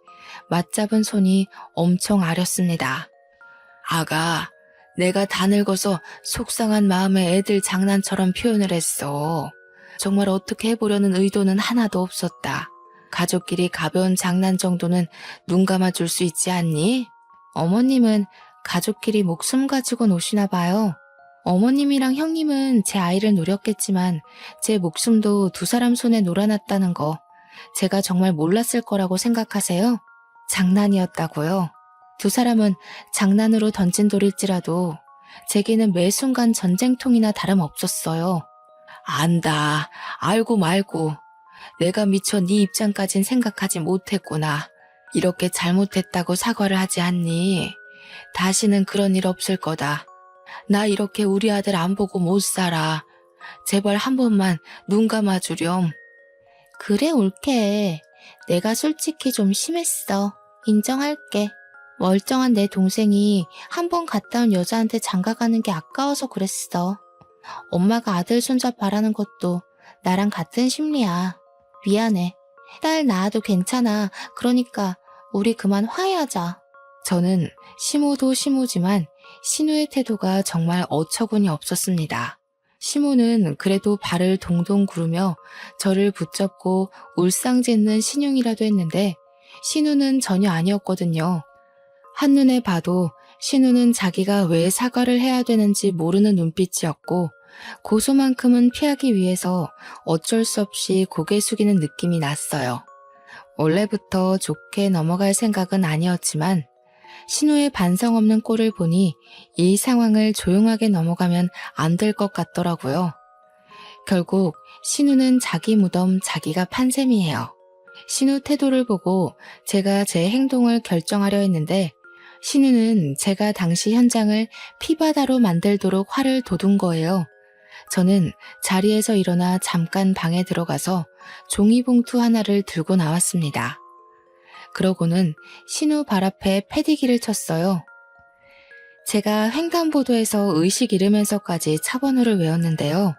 맞잡은 손이 엄청 아렸습니다. 아가, 내가 다 늙어서 속상한 마음에 애들 장난처럼 표현을 했어. 정말 어떻게 해보려는 의도는 하나도 없었다. 가족끼리 가벼운 장난 정도는 눈 감아줄 수 있지 않니? 어머님은 가족끼리 목숨 가지고 노시나 봐요. 어머님이랑 형님은 제 아이를 노렸겠지만 제 목숨도 두 사람 손에 놀아놨다는 거 제가 정말 몰랐을 거라고 생각하세요? 장난이었다고요? 두 사람은 장난으로 던진 돌일지라도 제게는 매 순간 전쟁통이나 다름없었어요. 안다. 알고 말고. 내가 미처 네 입장까진 생각하지 못했구나. 이렇게 잘못했다고 사과를 하지 않니? 다시는 그런 일 없을 거다. 나 이렇게 우리 아들 안 보고 못 살아. 제발 한 번만 눈 감아주렴. 그래, 올케. 내가 솔직히 좀 심했어. 인정할게. 멀쩡한 내 동생이 한 번 갔다 온 여자한테 장가가는 게 아까워서 그랬어. 엄마가 아들 손자 바라는 것도 나랑 같은 심리야. 미안해. 딸 낳아도 괜찮아. 그러니까 우리 그만 화해하자. 저는 시모도 시모지만 신우의 태도가 정말 어처구니 없었습니다. 시모는 그래도 발을 동동 구르며 저를 붙잡고 울상짓는 신용이라도 했는데 신우는 전혀 아니었거든요. 한눈에 봐도 신우는 자기가 왜 사과를 해야 되는지 모르는 눈빛이었고, 고소만큼은 피하기 위해서 어쩔 수 없이 고개 숙이는 느낌이 났어요. 원래부터 좋게 넘어갈 생각은 아니었지만 신우의 반성 없는 꼴을 보니 이 상황을 조용하게 넘어가면 안 될 것 같더라고요. 결국 신우는 자기 무덤 자기가 판 셈이에요. 신우 태도를 보고 제가 제 행동을 결정하려 했는데 신우는 제가 당시 현장을 피바다로 만들도록 화를 돋운 거예요. 저는 자리에서 일어나 잠깐 방에 들어가서 종이봉투 하나를 들고 나왔습니다. 그러고는 신우 발 앞에 패디기를 쳤어요. 제가 횡단보도에서 의식 잃으면서까지 차번호를 외웠는데요.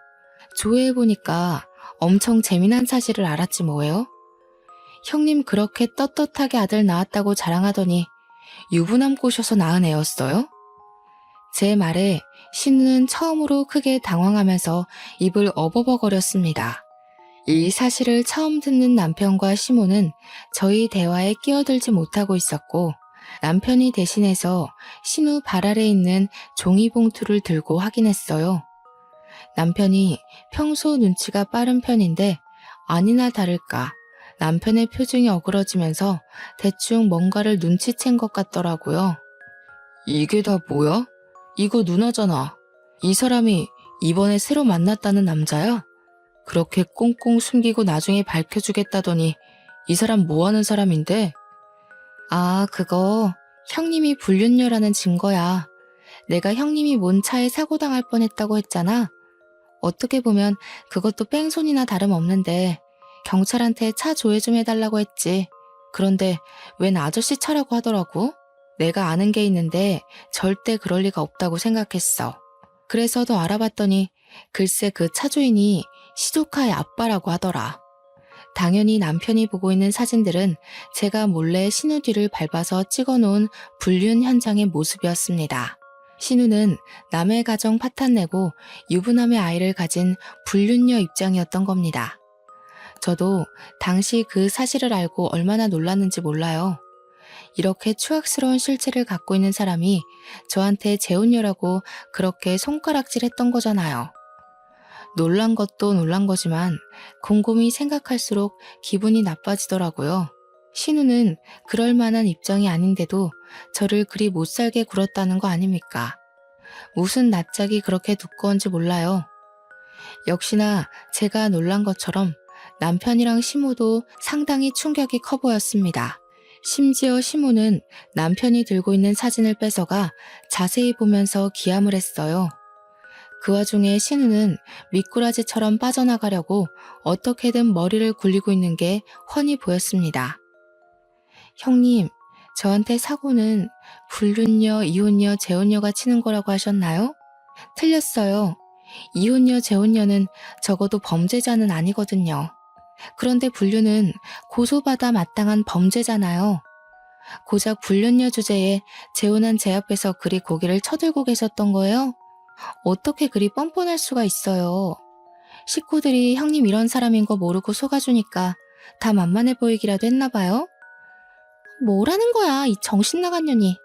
조회해보니까 엄청 재미난 사실을 알았지 뭐예요? 형님 그렇게 떳떳하게 아들 낳았다고 자랑하더니 유부남 꼬셔서 낳은 애였어요? 제 말에 신우는 처음으로 크게 당황하면서 입을 어버버거렸습니다. 이 사실을 처음 듣는 남편과 시모는 저희 대화에 끼어들지 못하고 있었고, 남편이 대신해서 신우 발 아래 있는 종이봉투를 들고 확인했어요. 남편이 평소 눈치가 빠른 편인데 아니나 다를까 남편의 표정이 어그러지면서 대충 뭔가를 눈치챈 것 같더라고요. 이게 다 뭐야? 이거 누나잖아. 이 사람이 이번에 새로 만났다는 남자야? 그렇게 꽁꽁 숨기고 나중에 밝혀주겠다더니 이 사람 뭐 하는 사람인데? 아, 그거 형님이 불륜녀라는 증거야. 내가 형님이 뭔 차에 사고 당할 뻔했다고 했잖아. 어떻게 보면 그것도 뺑소니나 다름없는데 경찰한테 차 조회 좀 해달라고 했지. 그런데 웬 아저씨 차라고 하더라고. 내가 아는 게 있는데 절대 그럴 리가 없다고 생각했어. 그래서 더 알아봤더니 글쎄 그 차주인이 시조카의 아빠라고 하더라. 당연히 남편이 보고 있는 사진들은 제가 몰래 신우 뒤를 밟아서 찍어놓은 불륜 현장의 모습이었습니다. 신우는 남의 가정 파탄내고 유부남의 아이를 가진 불륜녀 입장이었던 겁니다. 저도 당시 그 사실을 알고 얼마나 놀랐는지 몰라요. 이렇게 추악스러운 실체를 갖고 있는 사람이 저한테 재혼녀라고 그렇게 손가락질했던 거잖아요. 놀란 것도 놀란 거지만 곰곰이 생각할수록 기분이 나빠지더라고요. 신우는 그럴 만한 입장이 아닌데도 저를 그리 못살게 굴었다는 거 아닙니까? 무슨 낯짝이 그렇게 두꺼운지 몰라요. 역시나 제가 놀란 것처럼 남편이랑 시모도 상당히 충격이 커 보였습니다. 심지어 시모는 남편이 들고 있는 사진을 뺏어가 자세히 보면서 기함을 했어요. 그 와중에 신우는 미꾸라지처럼 빠져나가려고 어떻게든 머리를 굴리고 있는 게 훤히 보였습니다. 형님, 저한테 사고는 불륜녀, 이혼녀, 재혼녀가 치는 거라고 하셨나요? 틀렸어요. 이혼녀, 재혼녀는 적어도 범죄자는 아니거든요. 그런데 불륜은 고소받아 마땅한 범죄잖아요. 고작 불륜녀 주제에 재혼한 제 앞에서 그리 고개를 쳐들고 계셨던 거예요? 어떻게 그리 뻔뻔할 수가 있어요. 식구들이 형님 이런 사람인 거 모르고 속아주니까 다 만만해 보이기라도 했나 봐요? 뭐라는 거야, 이 정신 나간 년이.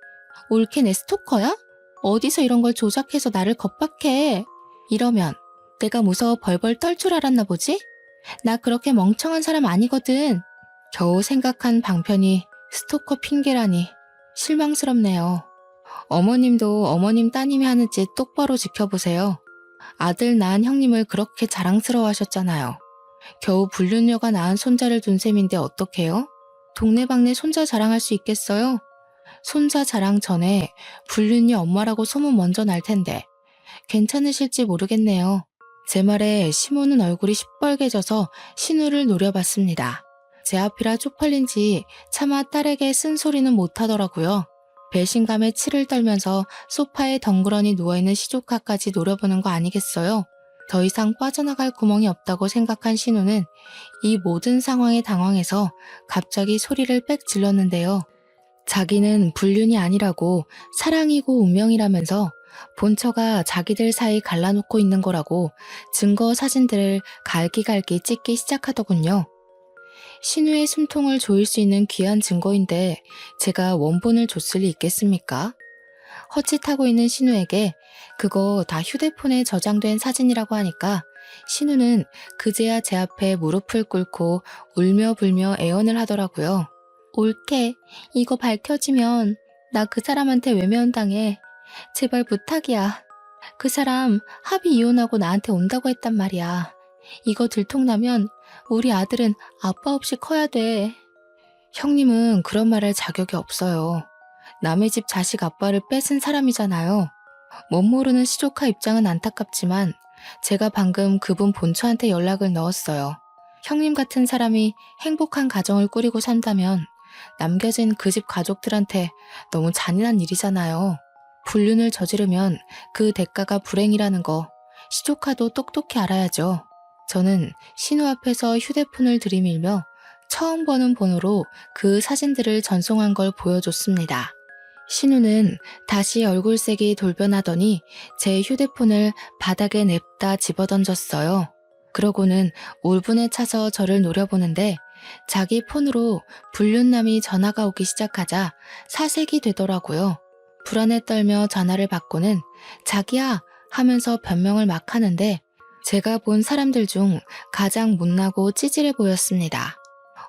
올케 내 스토커야? 어디서 이런 걸 조작해서 나를 겁박해. 이러면 내가 무서워 벌벌 떨 줄 알았나 보지? 나 그렇게 멍청한 사람 아니거든. 겨우 생각한 방편이 스토커 핑계라니 실망스럽네요. 어머님도 어머님 따님이 하는 짓 똑바로 지켜보세요. 아들 낳은 형님을 그렇게 자랑스러워하셨잖아요. 겨우 불륜녀가 낳은 손자를 둔 셈인데 어떡해요? 동네방네 손자 자랑할 수 있겠어요? 손자 자랑 전에 불륜녀 엄마라고 소문 먼저 날 텐데 괜찮으실지 모르겠네요. 제 말에 시모는 얼굴이 시뻘개져서 신우를 노려봤습니다. 제 앞이라 쪽팔린지 차마 딸에게 쓴소리는 못하더라고요. 배신감에 치를 떨면서 소파에 덩그러니 누워있는 시조카까지 노려보는 거 아니겠어요? 더 이상 빠져나갈 구멍이 없다고 생각한 신우는 이 모든 상황에 당황해서 갑자기 소리를 빽 질렀는데요. 자기는 불륜이 아니라고 사랑이고 운명이라면서 본처가 자기들 사이 갈라놓고 있는 거라고 증거 사진들을 갈기갈기 찍기 시작하더군요. 신우의 숨통을 조일 수 있는 귀한 증거인데 제가 원본을 줬을 리 있겠습니까? 헛짓하고 있는 신우에게 그거 다 휴대폰에 저장된 사진이라고 하니까 신우는 그제야 제 앞에 무릎을 꿇고 울며 불며 애원을 하더라고요. 올케, 이거 밝혀지면 나 그 사람한테 외면당해. 제발 부탁이야. 그 사람 합의 이혼하고 나한테 온다고 했단 말이야. 이거 들통나면 우리 아들은 아빠 없이 커야 돼. 형님은 그런 말 할 자격이 없어요. 남의 집 자식 아빠를 뺏은 사람이잖아요. 못 모르는 시조카 입장은 안타깝지만 제가 방금 그분 본처한테 연락을 넣었어요. 형님 같은 사람이 행복한 가정을 꾸리고 산다면 남겨진 그 집 가족들한테 너무 잔인한 일이잖아요. 불륜을 저지르면 그 대가가 불행이라는 거 시조카도 똑똑히 알아야죠. 저는 신우 앞에서 휴대폰을 들이밀며 처음 보는 번호로 그 사진들을 전송한 걸 보여줬습니다. 신우는 다시 얼굴색이 돌변하더니 제 휴대폰을 바닥에 냅다 집어던졌어요. 그러고는 울분에 차서 저를 노려보는데 자기 폰으로 불륜남이 전화가 오기 시작하자 사색이 되더라고요. 불안에 떨며 전화를 받고는 자기야 하면서 변명을 막 하는데 제가 본 사람들 중 가장 못나고 찌질해 보였습니다.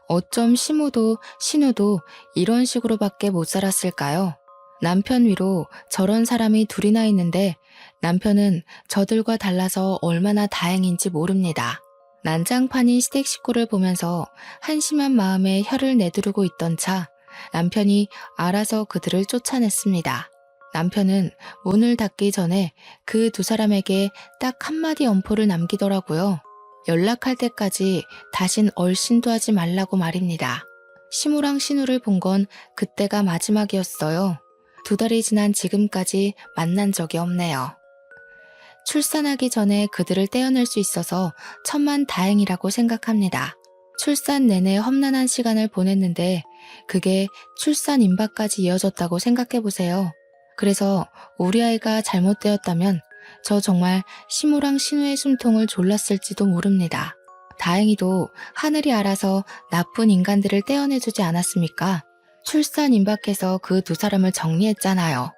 어쩜 시무도 신우도 이런 식으로밖에 못 살았을까요? 남편 위로 저런 사람이 둘이나 있는데 남편은 저들과 달라서 얼마나 다행인지 모릅니다. 난장판인 시댁 식구를 보면서 한심한 마음에 혀를 내두르고 있던 차 남편이 알아서 그들을 쫓아냈습니다. 남편은 문을 닫기 전에 그 두 사람에게 딱 한마디 엄포를 남기더라고요. 연락할 때까지 다신 얼씬도 하지 말라고 말입니다. 시무랑 신우를 본 건 그때가 마지막이었어요. 2달이 지난 지금까지 만난 적이 없네요. 출산하기 전에 그들을 떼어낼 수 있어서 천만 다행이라고 생각합니다. 출산 내내 험난한 시간을 보냈는데 그게 출산 임박까지 이어졌다고 생각해보세요. 그래서 우리 아이가 잘못되었다면 저 정말 시무랑 신우의 숨통을 졸랐을지도 모릅니다. 다행히도 하늘이 알아서 나쁜 인간들을 떼어내주지 않았습니까? 출산 임박해서 그 두 사람을 정리했잖아요.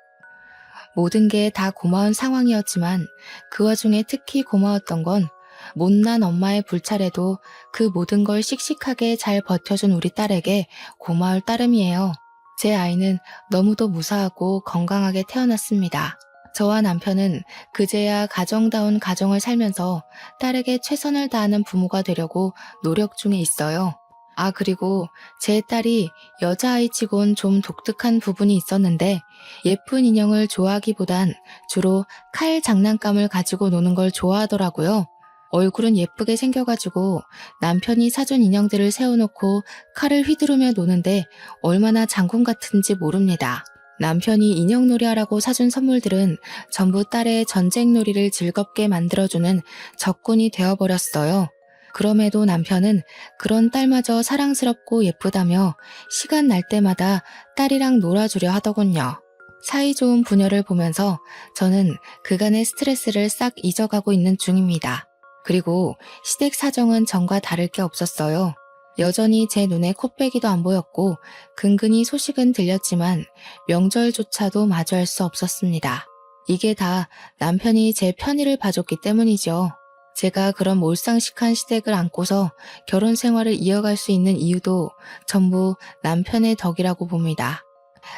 모든 게 다 고마운 상황이었지만 그 와중에 특히 고마웠던 건 못난 엄마의 불찰에도 그 모든 걸 씩씩하게 잘 버텨준 우리 딸에게 고마울 따름이에요. 제 아이는 너무도 무사하고 건강하게 태어났습니다. 저와 남편은 그제야 가정다운 가정을 살면서 딸에게 최선을 다하는 부모가 되려고 노력 중에 있어요. 아, 그리고 제 딸이 여자아이치곤 좀 독특한 부분이 있었는데 예쁜 인형을 좋아하기보단 주로 칼 장난감을 가지고 노는 걸 좋아하더라고요. 얼굴은 예쁘게 생겨가지고 남편이 사준 인형들을 세워놓고 칼을 휘두르며 노는데 얼마나 장군 같은지 모릅니다. 남편이 인형놀이 하라고 사준 선물들은 전부 딸의 전쟁놀이를 즐겁게 만들어주는 적군이 되어버렸어요. 그럼에도 남편은 그런 딸마저 사랑스럽고 예쁘다며 시간 날 때마다 딸이랑 놀아주려 하더군요. 사이좋은 부녀를 보면서 저는 그간의 스트레스를 싹 잊어가고 있는 중입니다. 그리고 시댁 사정은 전과 다를 게 없었어요. 여전히 제 눈에 코빼기도 안 보였고 근근히 소식은 들렸지만 명절조차도 마주할 수 없었습니다. 이게 다 남편이 제 편의를 봐줬기 때문이죠. 제가 그런 몰상식한 시댁을 안고서 결혼 생활을 이어갈 수 있는 이유도 전부 남편의 덕이라고 봅니다.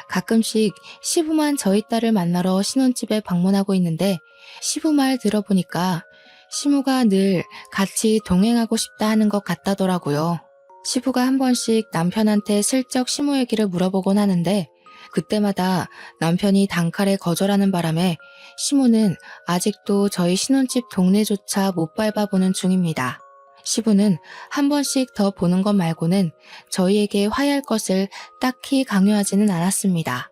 가끔씩 시부만 저희 딸을 만나러 신혼집에 방문하고 있는데 시부 말 들어보니까 시무가 늘 같이 동행하고 싶다 하는 것 같다더라고요. 시부가 한 번씩 남편한테 슬쩍 시무 얘기를 물어보곤 하는데 그때마다 남편이 단칼에 거절하는 바람에 시무는 아직도 저희 신혼집 동네조차 못 밟아보는 중입니다. 시부는 한 번씩 더 보는 것 말고는 저희에게 화해할 것을 딱히 강요하지는 않았습니다.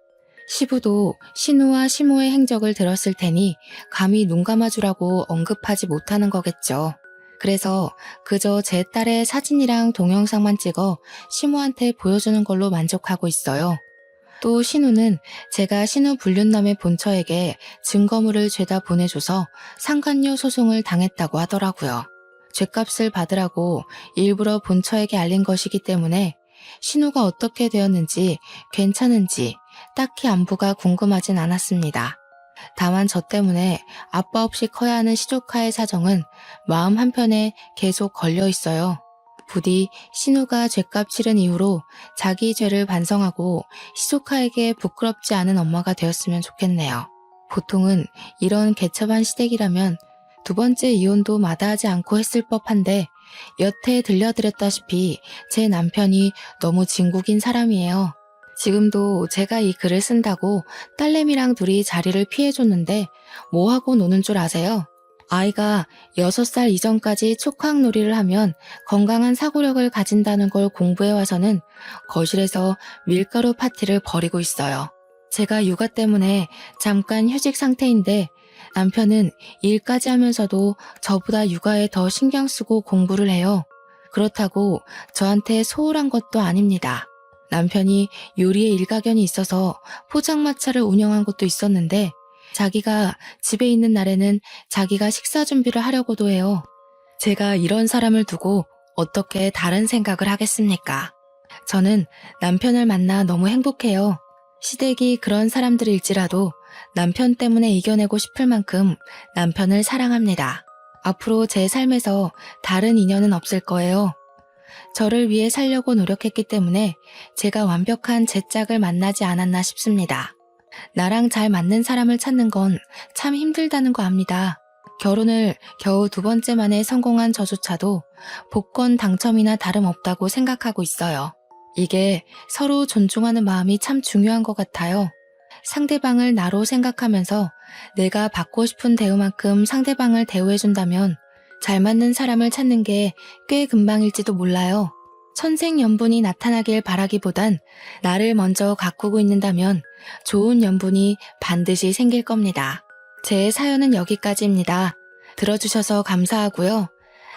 시부도 신우와 시모의 행적을 들었을 테니 감히 눈 감아주라고 언급하지 못하는 거겠죠. 그래서 그저 제 딸의 사진이랑 동영상만 찍어 시모한테 보여주는 걸로 만족하고 있어요. 또 신우는 제가 신우 불륜남의 본처에게 증거물을 죄다 보내줘서 상간녀 소송을 당했다고 하더라고요. 죗값을 받으라고 일부러 본처에게 알린 것이기 때문에 신우가 어떻게 되었는지 괜찮은지 딱히 안부가 궁금하진 않았습니다. 다만 저 때문에 아빠 없이 커야 하는 시조카의 사정은 마음 한편에 계속 걸려 있어요. 부디 신우가 죗값 치른 이후로 자기 죄를 반성하고 시조카에게 부끄럽지 않은 엄마가 되었으면 좋겠네요. 보통은 이런 개첩한 시댁이라면 2번째 이혼도 마다하지 않고 했을 법한데 여태 들려드렸다시피 제 남편이 너무 진국인 사람이에요. 지금도 제가 이 글을 쓴다고 딸내미랑 둘이 자리를 피해줬는데 뭐하고 노는 줄 아세요? 아이가 6살 이전까지 촉각놀이를 하면 건강한 사고력을 가진다는 걸 공부해와서는 거실에서 밀가루 파티를 벌이고 있어요. 제가 육아 때문에 잠깐 휴직 상태인데 남편은 일까지 하면서도 저보다 육아에 더 신경 쓰고 공부를 해요. 그렇다고 저한테 소홀한 것도 아닙니다. 남편이 요리에 일가견이 있어서 포장마차를 운영한 것도 있었는데 자기가 집에 있는 날에는 자기가 식사 준비를 하려고도 해요. 제가 이런 사람을 두고 어떻게 다른 생각을 하겠습니까? 저는 남편을 만나 너무 행복해요. 시댁이 그런 사람들일지라도 남편 때문에 이겨내고 싶을 만큼 남편을 사랑합니다. 앞으로 제 삶에서 다른 인연은 없을 거예요. 저를 위해 살려고 노력했기 때문에 제가 완벽한 제 짝을 만나지 않았나 싶습니다. 나랑 잘 맞는 사람을 찾는 건 참 힘들다는 거 압니다. 결혼을 겨우 2번째 만에 성공한 저조차도 복권 당첨이나 다름없다고 생각하고 있어요. 이게 서로 존중하는 마음이 참 중요한 것 같아요. 상대방을 나로 생각하면서 내가 받고 싶은 대우만큼 상대방을 대우해준다면 잘 맞는 사람을 찾는 게 꽤 금방일지도 몰라요. 천생연분이 나타나길 바라기보단 나를 먼저 가꾸고 있는다면 좋은 연분이 반드시 생길 겁니다. 제 사연은 여기까지입니다. 들어주셔서 감사하고요.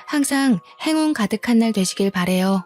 항상 행운 가득한 날 되시길 바래요.